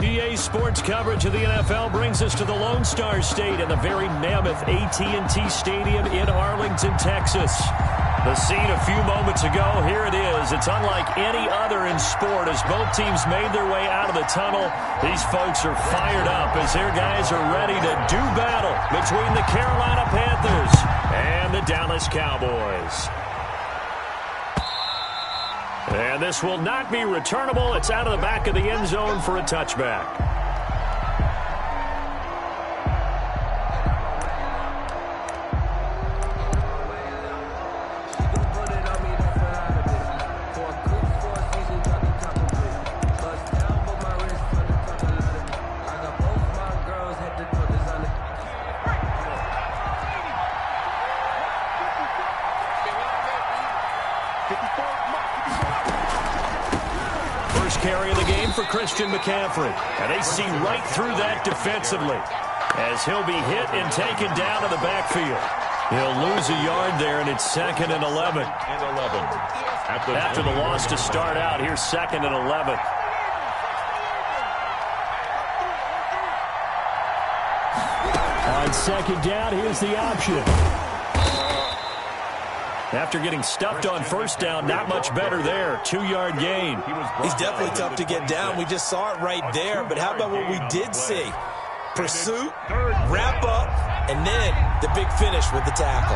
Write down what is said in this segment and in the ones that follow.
EA Sports coverage of the NFL brings us to the Lone Star State and the very mammoth AT&T Stadium in Arlington, Texas. The scene a few moments ago, here it is. It's unlike any other in sport as both teams made their way out of the tunnel. These folks are fired up as their guys are ready to do battle between the Carolina Panthers and the Dallas Cowboys. And this will not be returnable. It's out of the back of the end zone for a touchback. Carry of the game for Christian McCaffrey. And they see right through that defensively as he'll be hit and taken down to the backfield. He'll lose a yard there, and it's 2nd and 11. After the loss to start out, here's 2nd and 11. On 2nd down, here's the option. After getting stuffed on 1st down, not much better there. 2-yard gain. He's definitely tough to get down. We just saw it right there. But how about what we did see? Pursuit, wrap up, and then the big finish with the tackle.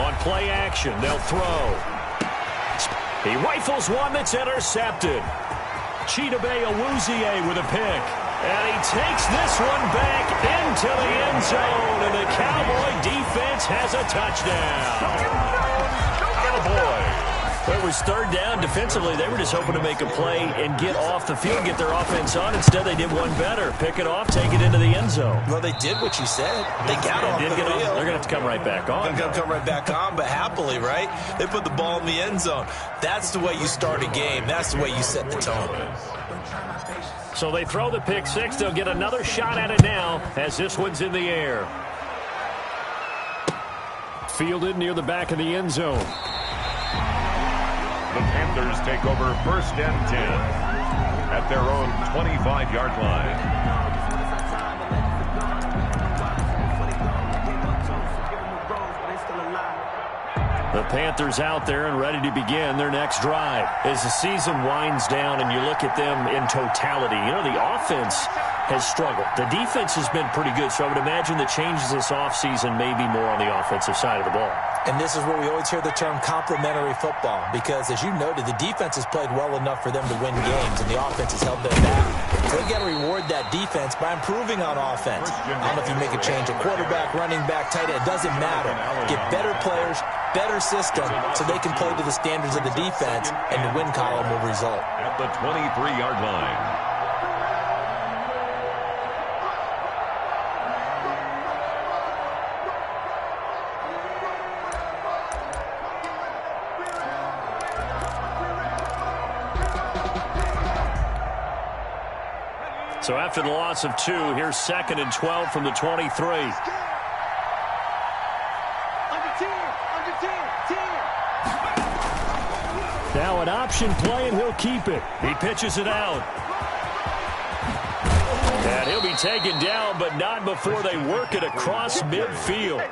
On play action, they'll throw. He rifles one that's intercepted. Chidobe Awuzie with a pick. And he takes this one back into the end zone, and the Cowboy defense has a touchdown. Cowboy. It was 3rd down. Defensively, they were just hoping to make a play and get off the field, get their offense on. Instead, they did one better. Pick it off, take it into the end zone. Well, they did what you said. They got off the field. They're going to have to come right back on. They're going to come right back on, but happily, right? They put the ball in the end zone. That's the way you start a game. That's the way you set the tone. So they throw the pick six. They'll get another shot at it now as this one's in the air. Fielded near the back of the end zone. The Panthers take over 1st and 10 at their own 25-yard line. The Panthers out there and ready to begin their next drive. As the season winds down and you look at them in totality, you know, the offense has struggled. The defense has been pretty good, so I would imagine the changes this offseason may be more on the offensive side of the ball. And this is where we always hear the term complementary football because, as you noted, the defense has played well enough for them to win games, and the offense has held them back. So they've got to reward that defense by improving on offense. I don't know if you make a change at quarterback, running back, tight end. It doesn't matter. Get better players, better system, so they can play to the standards of the defense, and the win column will result. At the 23-yard line. So after the loss of 2, here's 2nd and 12 from the 23. Now an option play, and he'll keep it. He pitches it out. And he'll be taken down, but not before they work it across midfield.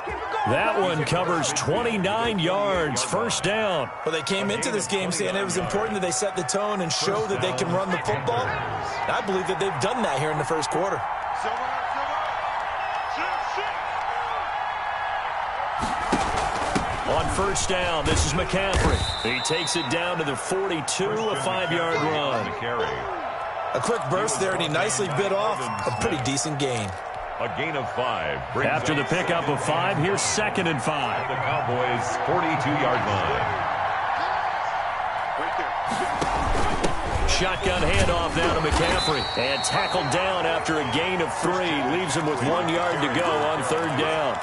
That one covers 29 yards, 1st down. Well, they came into this game saying it was important that they set the tone and show that they can run the football. I believe that they've done that here in the 1st quarter. On 1st down, this is McCaffrey. He takes it down to the 42, a 5-yard run. A quick burst there, and he nicely bit off a pretty decent gain. A gain of 5. After the pickup of 5, here's 2nd and 5. The Cowboys' 42-yard line. Shotgun handoff now to McCaffrey. And tackled down after a gain of 3. Leaves him with 1 yard to go on 3rd down.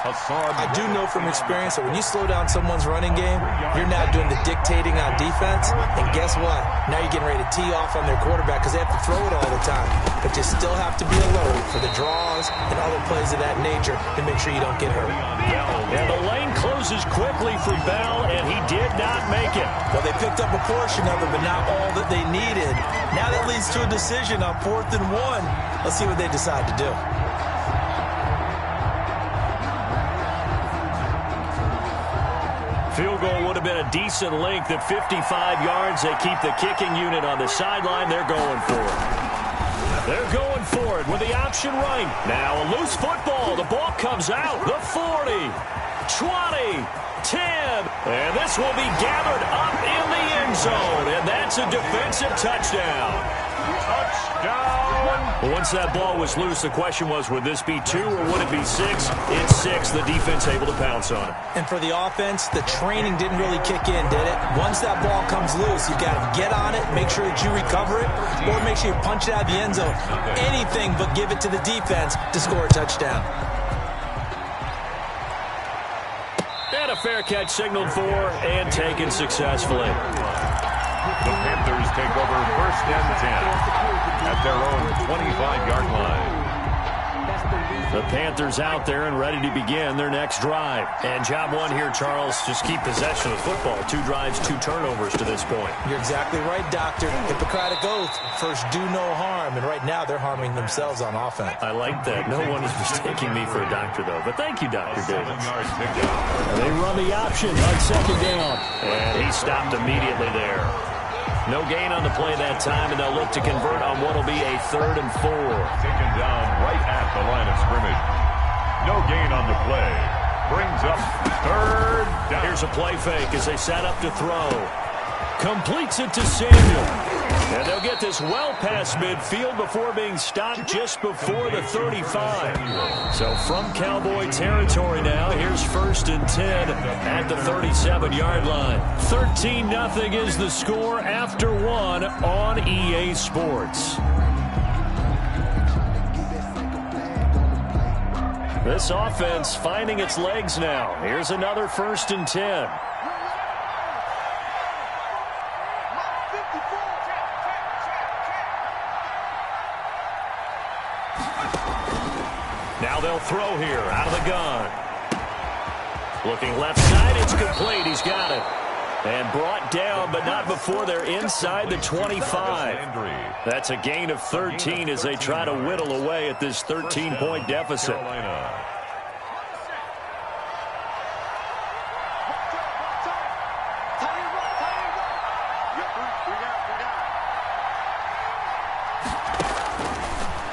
I do know from experience that when you slow down someone's running game, you're now doing the dictating on defense. And guess what? Now you're getting ready to tee off on their quarterback because they have to throw it all the time. But you still have to be alert for the draws and other plays of that nature to make sure you don't get hurt. And the lane closes quickly for Bell, and he did not make it. Well, they picked up a portion of it, but not all that they needed. Now that leads to a decision on 4th and 1. Let's see what they decide to do. Field goal would have been a decent length at 55 yards. They keep the kicking unit on the sideline. They're going for it. They're going for it with the option right. Now a loose football. The ball comes out. The 40, 20, 10. And this will be gathered up in the end zone. And that's a defensive touchdown. Touchdown. Once that ball was loose, the question was, would this be 2 or would it be 6? It's 6. The defense able to pounce on it. And for the offense, the training didn't really kick in, did it? Once that ball comes loose, you got to get on it, make sure that you recover it, or make sure you punch it out of the end zone. Anything but give it to the defense to score a touchdown. And a fair catch signaled for and taken successfully. The Panthers take over 1st and 10 at their own 25-yard line. The Panthers out there and ready to begin their next drive. And job one here, Charles, just keep possession of the football. 2 drives, 2 turnovers to this point. You're exactly right, Doctor. Hippocratic oath. First, do no harm. And right now, they're harming themselves on offense. I like that. No one is mistaking me for a doctor, though. But thank you, Dr. Davis. They run the option on 2nd down. And he stopped immediately there. No gain on the play that time, and they'll look to convert on what will be a 3rd and 4. Taken down right at the line of scrimmage. No gain on the play. Brings up 3rd down. Here's a play fake as they set up to throw. Completes it to Samuel. And they'll get this well past midfield before being stopped just before the 35. So from Cowboy territory now, here's 1st and 10 at the 37-yard line. 13-0 is the score after 1 on EA Sports. This offense finding its legs now. Here's another 1st and 10. Now they'll throw here out of the gun. Looking left side, it's complete. He's got it. And brought down, but not before they're inside the 25. That's a gain of 13 as they try to whittle away at this 13-point deficit.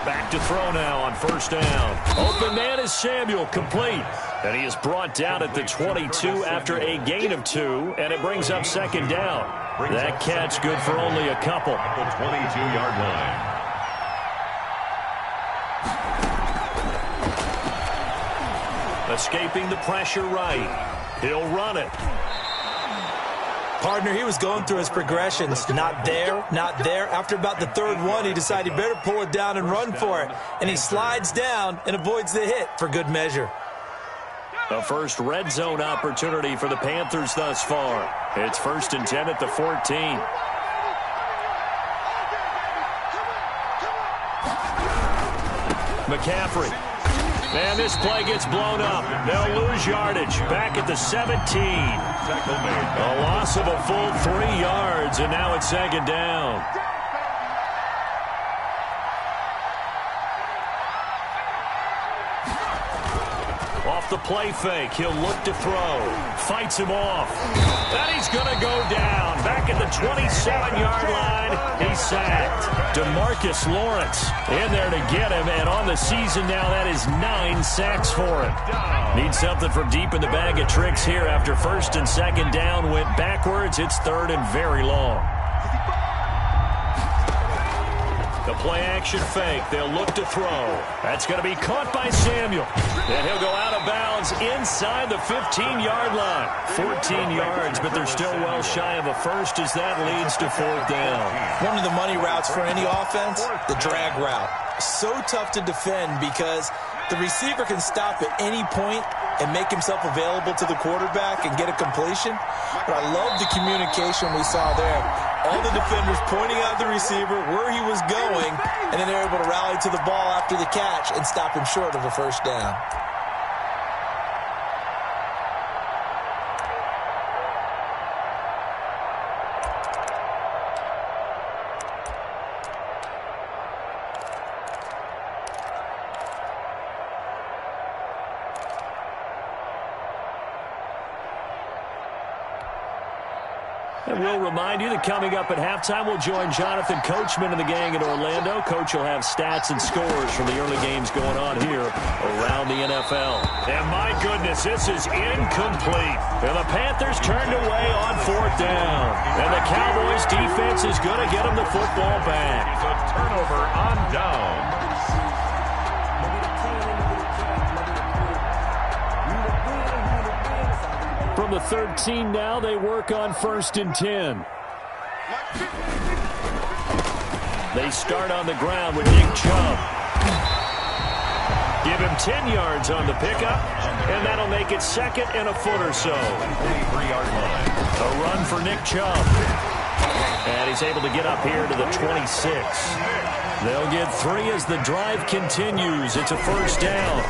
Back to throw now on 1st down. Open man is Samuel, complete. And he is brought down at the 22 after a gain of 2, and it brings up 2nd down. That catch good for only a couple. The 22-yard line. Escaping the pressure right. He'll run it. Partner, he was going through his progressions. Not there, not there. After about the 3rd one, he decided he better pull it down and run for it. And he slides down and avoids the hit for good measure. The first red zone opportunity for the Panthers thus far. It's 1st and 10 at the 14. McCaffrey. And this play gets blown up. They'll lose yardage. Back at the 17. A loss of a full 3 yards, and now it's 2nd down. Off the play fake, he'll look to throw. Fights him off. And he's going to go down. Back at the 27-yard line, he's sacked. DeMarcus Lawrence in there to get him, and on the season now, that is 9 sacks for him. Needs something from deep in the bag of tricks here after 1st and 2nd down went backwards. It's 3rd and very long. The play-action fake. They'll look to throw. That's going to be caught by Samuel. And he'll go out of bounds inside the 15-yard line. 14 yards, but they're still well shy of a first as that leads to 4th down. One of the money routes for any offense, the drag route. So tough to defend because the receiver can stop at any point and make himself available to the quarterback and get a completion. But I love the communication we saw there. All the defenders pointing out the receiver, where he was going, and then they're able to rally to the ball after the catch and stop him short of a 1st down. And we'll remind you that coming up at halftime, we'll join Jonathan Coachman and the gang in Orlando. Coach will have stats and scores from the early games going on here around the NFL. And my goodness, this is incomplete. And the Panthers turned away on 4th down. And the Cowboys defense is going to get them the football back. It's a turnover on down. From the 13 now, they work on 1st and 10. They start on the ground with Nick Chubb. Give him 10 yards on the pickup, and that'll make it 2nd and a foot or so. 3-yard line. A run for Nick Chubb. And he's able to get up here to the 26. They'll get 3 as the drive continues. It's a 1st down.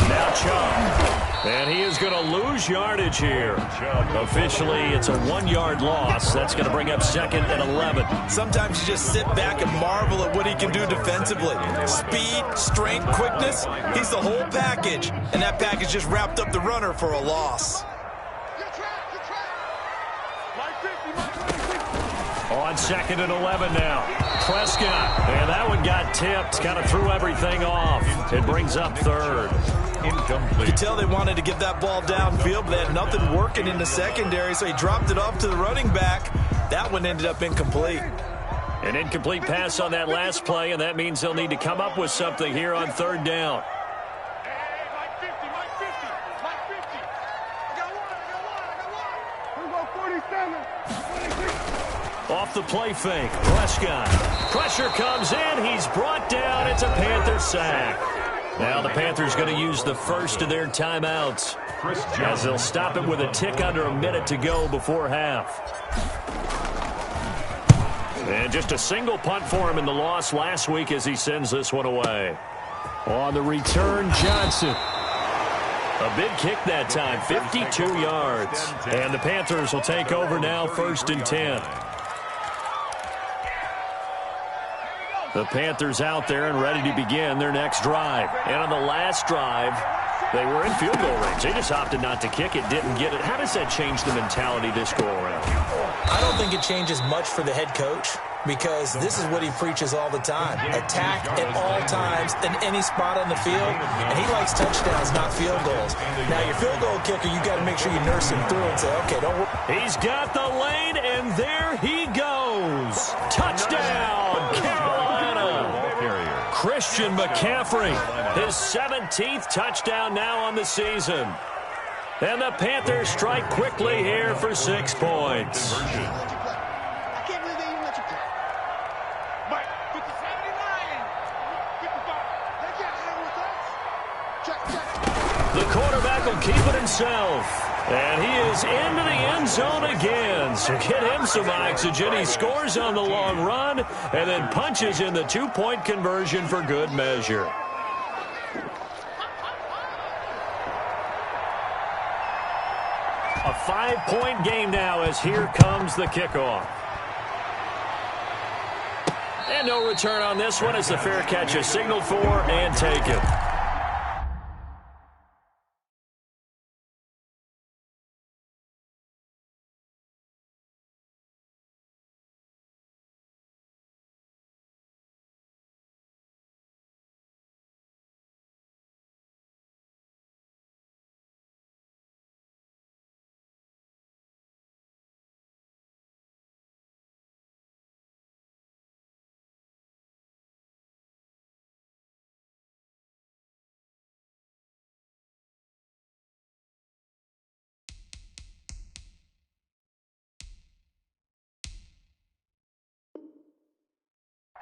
Now Chubb. And he is going to lose yardage here. Officially, it's a 1-yard loss. That's going to bring up 2nd and 11. Sometimes you just sit back and marvel at what he can do defensively. Speed, strength, quickness, he's the whole package. And that package just wrapped up the runner for a loss. On 2nd and 11 now. Prescott. And that one got tipped. Kind of threw everything off. It brings up 3rd. Incomplete. You could tell they wanted to get that ball downfield, but they had nothing working in the secondary, so he dropped it off to the running back. That one ended up incomplete. An incomplete pass on that last play, and that means they'll need to come up with something here on 3rd down. Off the play fake, Prescott. Pressure comes in. He's brought down. It's a Panther sack. Now the Panthers going to use the first of their timeouts as they'll stop it with a tick under a minute to go before half. And just a single punt for him in the loss last week as he sends this one away. On the return, Johnson. A big kick that time, 52 yards. And the Panthers will take over now, 1st and 10. The Panthers out there and ready to begin their next drive. And on the last drive, they were in field goal range. They just opted not to kick it, didn't get it. How does that change the mentality this go around? I don't think it changes much for the head coach because this is what he preaches all the time. Attack at all times in any spot on the field. And he likes touchdowns, not field goals. Now, your field goal kicker, you got to make sure you nurse him through and say, okay, don't worry. He's got the lane, and there he goes. Touchdown, Carolina. Christian McCaffrey, his 17th touchdown now on the season. And the Panthers strike quickly here for 6 points. The quarterback will keep it himself. And he is into the end zone again. So get him some oxygen. He scores on the long run and then punches in the 2-point conversion for good measure. A 5-point game now as here comes the kickoff. And no return on this one as the fair catch is signaled for and taken.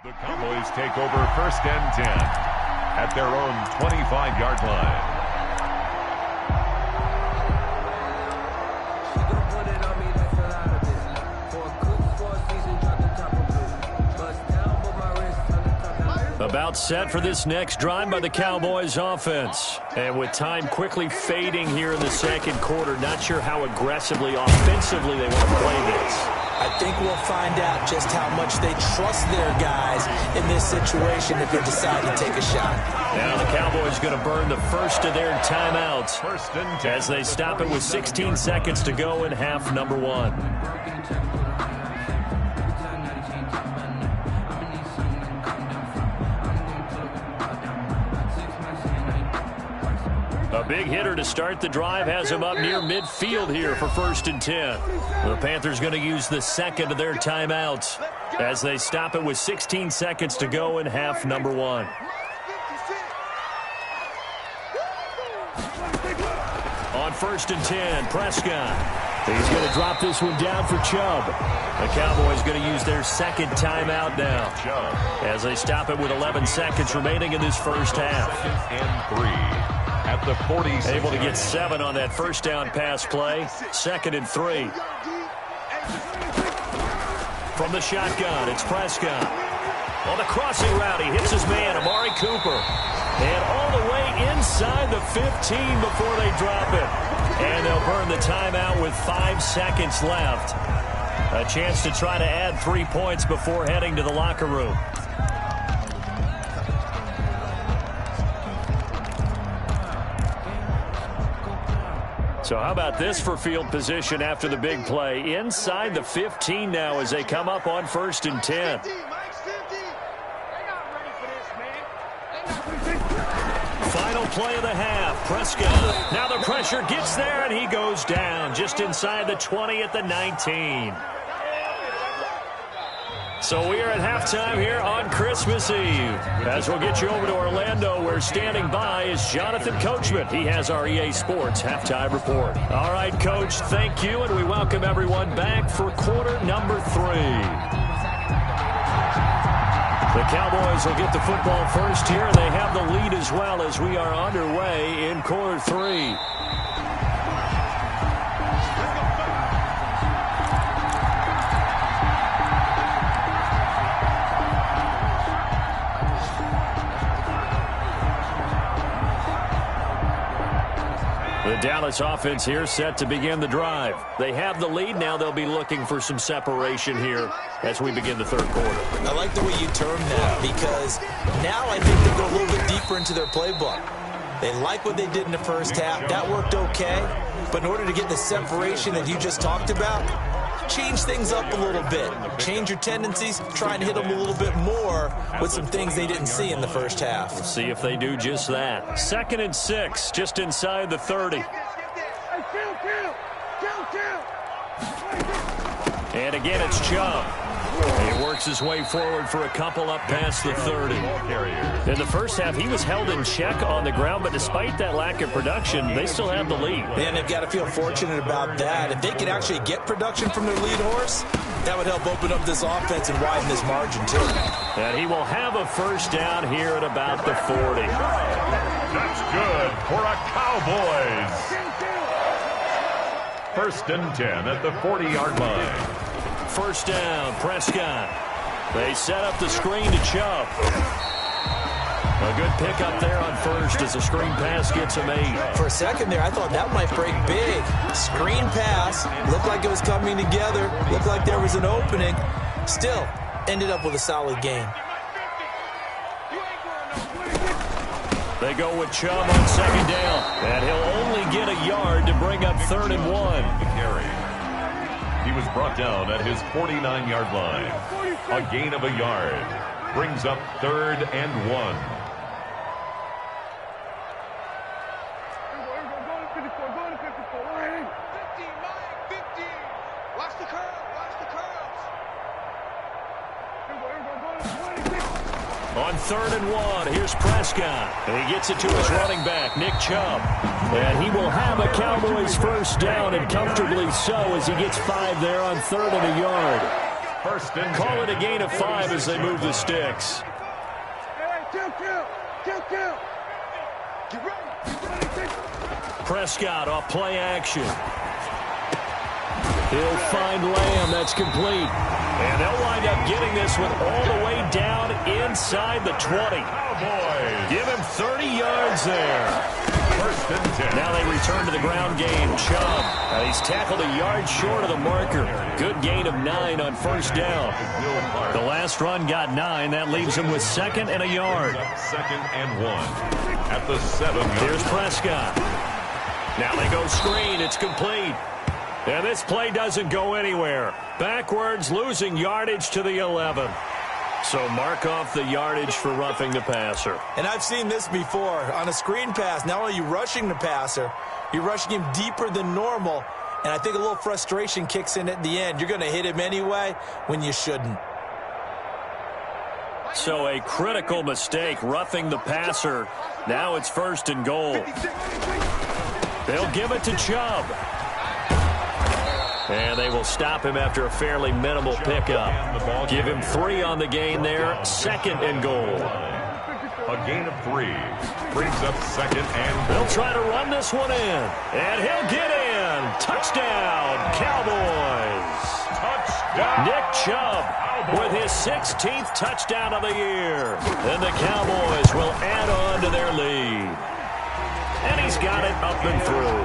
The Cowboys take over 1st and 10 at their own 25-yard line. About set for this next drive by the Cowboys offense. And with time quickly fading here in the second quarter, not sure how aggressively, offensively they want to play this. I think we'll find out just how much they trust their guys in this situation if they decide to take a shot. Now the Cowboys going to burn the first of their timeouts as they stop it with 16 seconds to go in half number 1. A big hitter to start the drive has him up near midfield here for 1st and 10. The Panthers going to use the second of their timeouts as they stop it with 16 seconds to go in half number 1. On 1st and 10, Prescott. He's going to drop this one down for Chubb. The Cowboys going to use their second timeout now as they stop it with 11 seconds remaining in this first half. And 3. At the 40. Able to get 7 on that first down pass play. 2nd and 3. From the shotgun, it's Prescott. On the crossing route, he hits his man, Amari Cooper. And all the way inside the 15 before they drop it. And they'll burn the timeout with 5 seconds left. A chance to try to add 3 points before heading to the locker room. So how about this for field position after the big play? Inside the 15 now as they come up on 1st and 10. Final play of the half. Prescott. Now the pressure gets there and he goes down just inside the 20 at the 19. So we are at halftime here on Christmas Eve. As we'll get you over to Orlando, where standing by is Jonathan Coachman. He has our EA Sports halftime report. All right, Coach, thank you, and we welcome everyone back for quarter number 3. The Cowboys will get the football first here, and they have the lead as well as we are underway in quarter 3. The Dallas offense here set to begin the drive. They have the lead. Now they'll be looking for some separation here as we begin the third quarter. I like the way you term that because now I think they go a little bit deeper into their playbook. They like what they did in the first half. That worked okay. But in order to get the separation that you just talked about, change things up a little bit. Change your tendencies. Try and hit them a little bit more with some things they didn't see in the first half. We'll see if they do just that. 2nd and 6, just inside the 30. And again, it's Chubb. He works his way forward for a couple up past the 30. In the first half, he was held in check on the ground, but despite that lack of production, they still have the lead. And they've got to feel fortunate about that. If they could actually get production from their lead horse, that would help open up this offense and widen this margin, too. And he will have a first down here at about the 40. That's good for a Cowboys. 1st and 10 at the 40-yard line. First down, Prescott. They set up the screen to Chubb. A good pickup there on first as the screen pass gets him 8. For a second there, I thought that might break big. Screen pass. Looked like it was coming together. Looked like there was an opening. Still, ended up with a solid game. They go with Chubb on 2nd down. And he'll only get a yard to bring up 3rd and 1. He was brought down at his 49-yard line. A gain of a yard. Brings up 3rd and 1. On 3rd and 1, here's Prescott. And he gets it to his running back, Nick Chubb. And he will have a Cowboys first down, and comfortably so as he gets 5 there on 3rd and a yard. First and Call it a gain of 5 as they move the sticks. Prescott off play action. He'll find Lamb. That's complete. And they'll wind up getting this one all the way down inside the 20. Cowboys. Give him 30 yards there. First and 10. Now they return to the ground game. Chubb. He's tackled a yard short of the marker. Good gain of 9 on first down. The last run got 9. That leaves him with 2nd and a yard. 2nd and 1 at the 7. Here's Prescott. Now they go screen. It's complete. And this play doesn't go anywhere. Backwards, losing yardage to the 11. So mark off the yardage for roughing the passer. And I've seen this before. On a screen pass, not only are you rushing the passer, you're rushing him deeper than normal. And I think a little frustration kicks in at the end. You're going to hit him anyway when you shouldn't. So a critical mistake, roughing the passer. Now it's 1st and goal. They'll give it to Chubb. And they will stop him after a fairly minimal pickup. Give him 3 on the gain there. 2nd and goal. A gain of 3 brings up 2nd and They'll try to run this one in. And he'll get in. Touchdown, Cowboys. touchdown. Nick Chubb with his 16th touchdown of the year. And the Cowboys will add on to their lead. And he's got it up and through.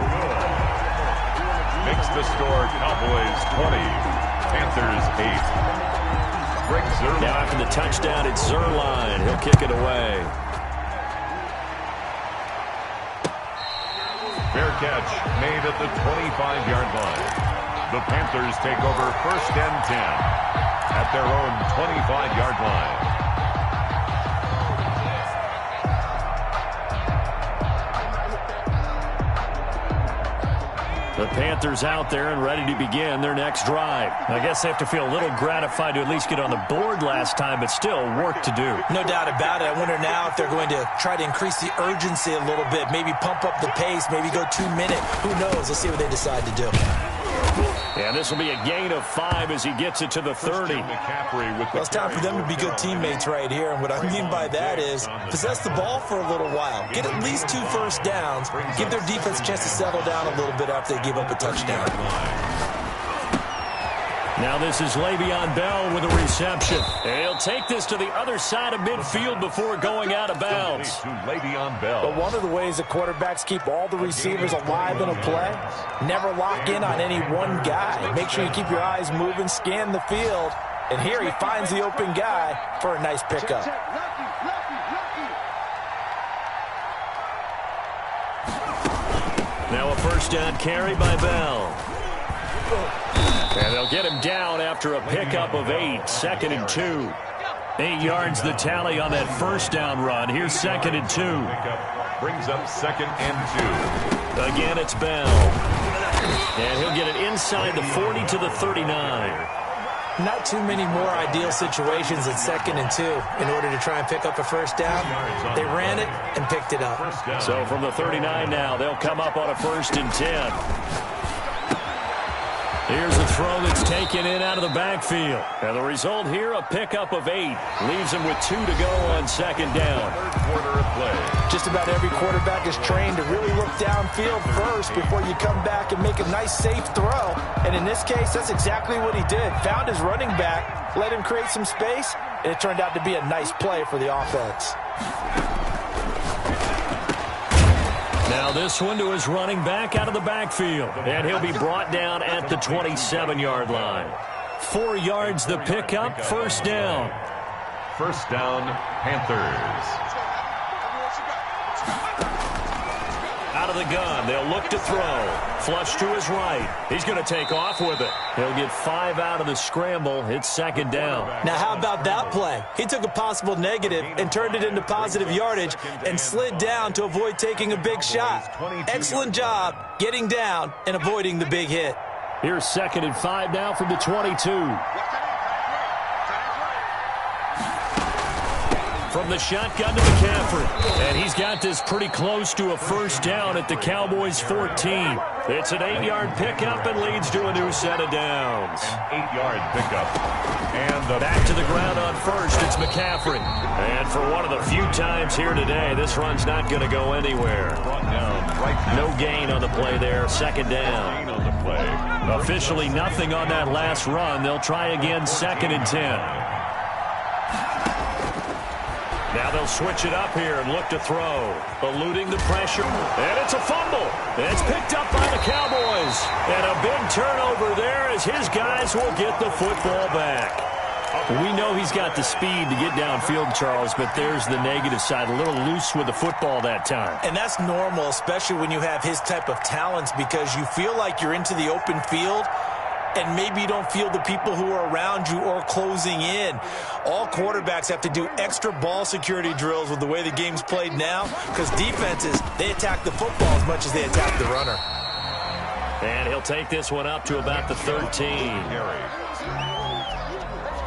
Makes the score Cowboys 20, Panthers 8. Greg Zuerlein. Now after the touchdown, it's Zuerlein. He'll kick it away. Fair catch made at the 25-yard line. The Panthers take over 1st and 10 at their own 25-yard line. The Panthers out there and ready to begin their next drive. I guess they have to feel a little gratified to at least get on the board last time, but still work to do. No doubt about it. I wonder now if they're going to try to increase the urgency a little bit, maybe pump up the pace, maybe go 2 minute. Who knows? Let's see what they decide to do. And this will be a gain of 5 as he gets it to the 30. Well, it's time for them to be good teammates right here. And what I mean by that is possess the ball for a little while. Get at least 2 first downs. Give their defense a chance to settle down a little bit after they give up a touchdown. Now this is Le'Veon Bell with a reception. And he'll take this to the other side of midfield before going out of bounds. But one of the ways that quarterbacks keep all the receivers alive in a play, never lock in on any one guy. Make sure you keep your eyes moving, scan the field. And here he finds the open guy for a nice pickup. Now a first down carry by Bell. And they'll get him down after a pickup of 8, 2nd and 2. 8 yards the tally on that first down run. Here's 2nd and 2. Brings up 2nd and 2. Again, it's Bell. And he'll get it inside the 40 to the 39. Not too many more ideal situations at 2nd and 2 in order to try and pick up a first down. They ran it and picked it up. So from the 39 now, they'll come up on a 1st and 10. Here's a throw that's taken in out of the backfield. And the result here, a pickup of 8. Leaves him with 2 to go on 2nd down. Third quarter of play. Just about every quarterback is trained to really look downfield first before you come back and make a nice, safe throw. And in this case, that's exactly what he did. Found his running back, let him create some space, and it turned out to be a nice play for the offense. Now this one to his running back out of the backfield. And he'll be brought down at the 27-yard line. 4 yards the pickup, first down. First down, Panthers. Out of the gun, they'll look to throw. Flush to his right. He's going to take off with it. He'll get 5 out of the scramble. It's 2nd down. Now how about that play? He took a possible negative and turned it into positive yardage and slid down to avoid taking a big shot. Excellent job getting down and avoiding the big hit. Here's 2nd and 5 now from the 22. From the shotgun to McCaffrey. And he's got this pretty close to a first down at the Cowboys' 14. It's an 8-yard pickup and leads to a new set of downs. An 8-yard pickup. And back to the ground on first, it's McCaffrey. And for one of the few times here today, this run's not going to go anywhere. No gain on the play there, 2nd down. Officially nothing on that last run. They'll try again, 2nd and 10. Now they'll switch it up here and look to throw. Eluding the pressure. And it's a fumble. It's picked up by the Cowboys. And a big turnover there as his guys will get the football back. We know he's got the speed to get downfield, Charles, but there's the negative side. A little loose with the football that time. And that's normal, especially when you have his type of talents, because you feel like you're into the open field and maybe you don't feel the people who are around you or closing in. All quarterbacks have to do extra ball security drills with the way the game's played now, because defenses, they attack the football as much as they attack the runner. And he'll take this one up to about the 13.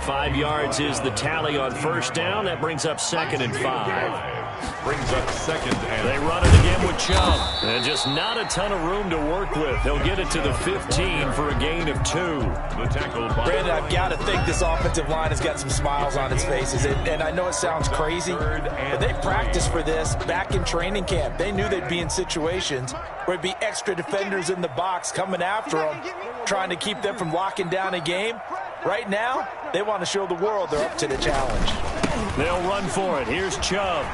5 yards is the tally on first down. That brings up 2nd and 5. Brings up 2nd and they run it again with Chubb. And just not a ton of room to work with. They'll get it to the 15 for a gain of 2. The tackle by Brandon, I've got to think this offensive line has got some smiles on its faces. And I know it sounds crazy, but they practiced for this back in training camp. They knew they'd be in situations where it'd be extra defenders in the box coming after them, trying to keep them from locking down a game. Right now, they want to show the world they're up to the challenge. They'll run for it. Here's Chubb.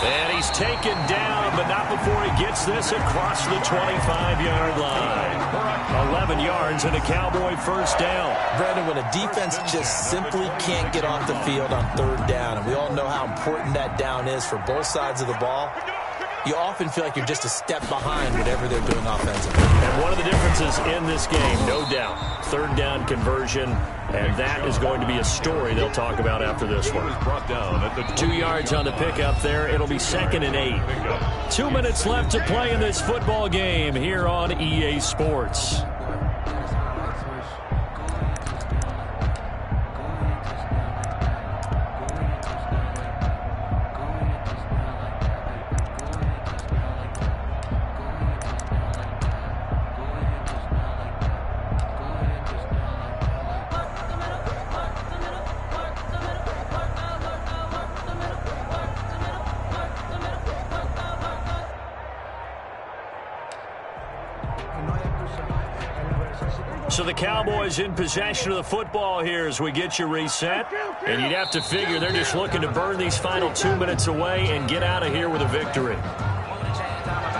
And he's taken down, but not before he gets this across the 25-yard line. 11 yards and a Cowboy first down. Brandon, when a defense just simply can't get off the field on 3rd down, and we all know how important that down is for both sides of the ball, you often feel like you're just a step behind whatever they're doing offensively. And one of the differences in this game, no doubt, 3rd down conversion, and that is going to be a story they'll talk about after this one. 2 yards on the pickup there. It'll be 2nd and 8. 2 minutes left to play in this football game here on EA Sports. So the Cowboys in possession of the football here as we get you reset. And you'd have to figure they're just looking to burn these final 2 minutes away and get out of here with a victory.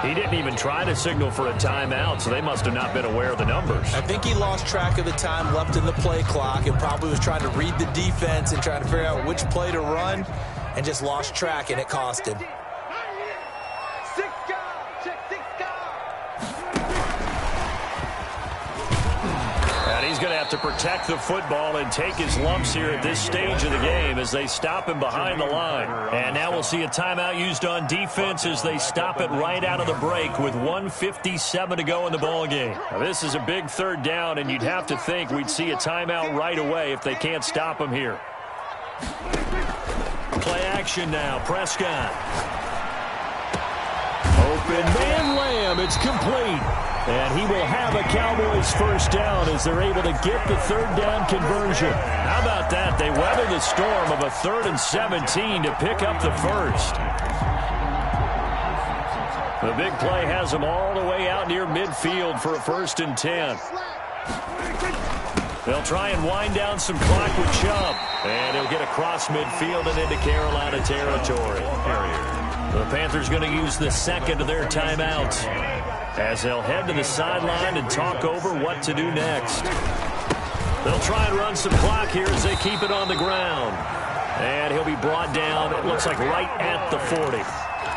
He didn't even try to signal for a timeout, so they must have not been aware of the numbers. I think he lost track of the time left in the play clock and probably was trying to read the defense and trying to figure out which play to run and just lost track, and it cost him. He's going to have to protect the football and take his lumps here at this stage of the game as they stop him behind the line. And now we'll see a timeout used on defense as they stop it right out of the break with 1:57 to go in the ball game. Now, this is a big 3rd down, and you'd have to think we'd see a timeout right away if they can't stop him here. Play action now. Prescott. Open man Lamb. It's complete. And he will have a Cowboys first down as they're able to get the 3rd down conversion. How about that? They weather the storm of a 3rd and 17 to pick up the first. The big play has them all the way out near midfield for a 1st and 10. They'll try and wind down some clock with Chubb. And he'll get across midfield and into Carolina territory. The Panthers going to use the 2nd of their timeouts as they'll head to the sideline and talk over what to do next. They'll try and run some clock here as they keep it on the ground. And he'll be brought down, it looks like, right at the 40.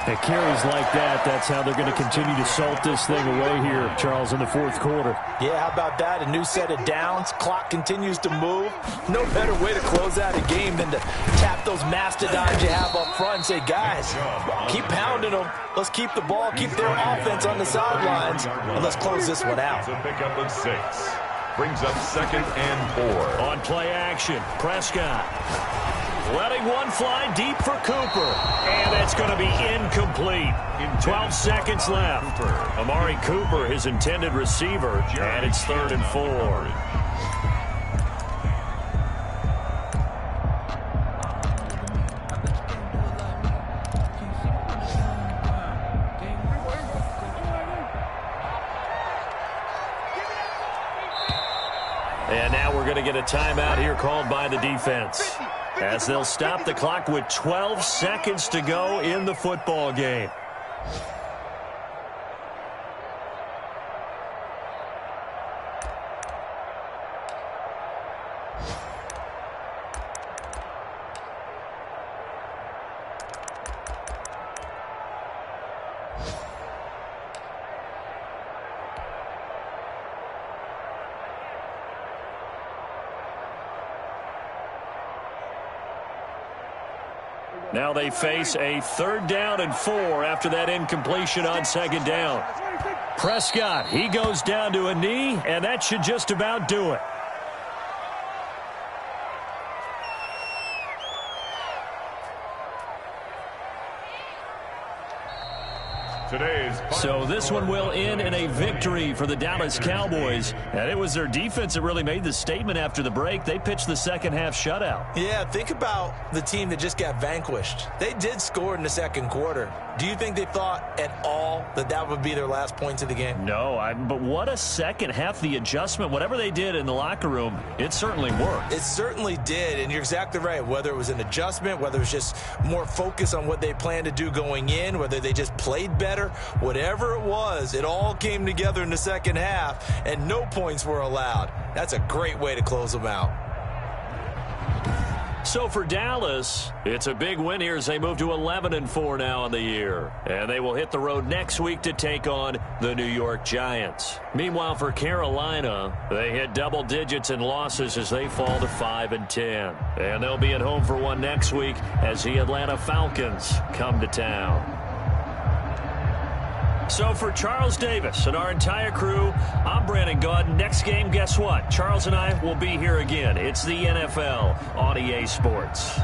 At carries like that, that's how they're going to continue to salt this thing away here, Charles, in the 4th quarter. Yeah, how about that? A new set of downs. Clock continues to move. No better way to close out a game than to tap those mastodons you have up front and say, guys, keep pounding them. Let's keep the ball, keep their offense on the sidelines, and let's close this one out. To pick up a 6. Brings up 2nd and 4. On play action, Prescott. Letting one fly deep for Cooper. And it's going to be incomplete. 12 seconds left. Amari Cooper, his intended receiver, and it's 3rd and 4. And now we're going to get a timeout here called by the defense. as they'll stop the clock with 12 seconds to go in the football game. Now they face a 3rd down and 4 after that incompletion on 2nd down. Prescott, he goes down to a knee, and that should just about do it. So this one will end in a victory for the Dallas Cowboys. And it was their defense that really made the statement after the break. They pitched the second-half shutout. Yeah, think about the team that just got vanquished. They did score in the 2nd quarter. Do you think they thought at all that that would be their last points of the game? No, but what a second half. The adjustment, whatever they did in the locker room, it certainly worked. It certainly did, and you're exactly right. Whether it was an adjustment, whether it was just more focus on what they planned to do going in, whether they just played better, whatever it was, it all came together in the 2nd half, and no points were allowed. That's a great way to close them out. So for Dallas, it's a big win here as they move to 11-4 now on the year. And they will hit the road next week to take on the New York Giants. Meanwhile, for Carolina, they hit double digits in losses as they fall to 5-10. And they'll be at home for one next week as the Atlanta Falcons come to town. So for Charles Davis and our entire crew, I'm Brandon Gaudin. Next game, guess what? Charles and I will be here again. It's the NFL on EA Sports.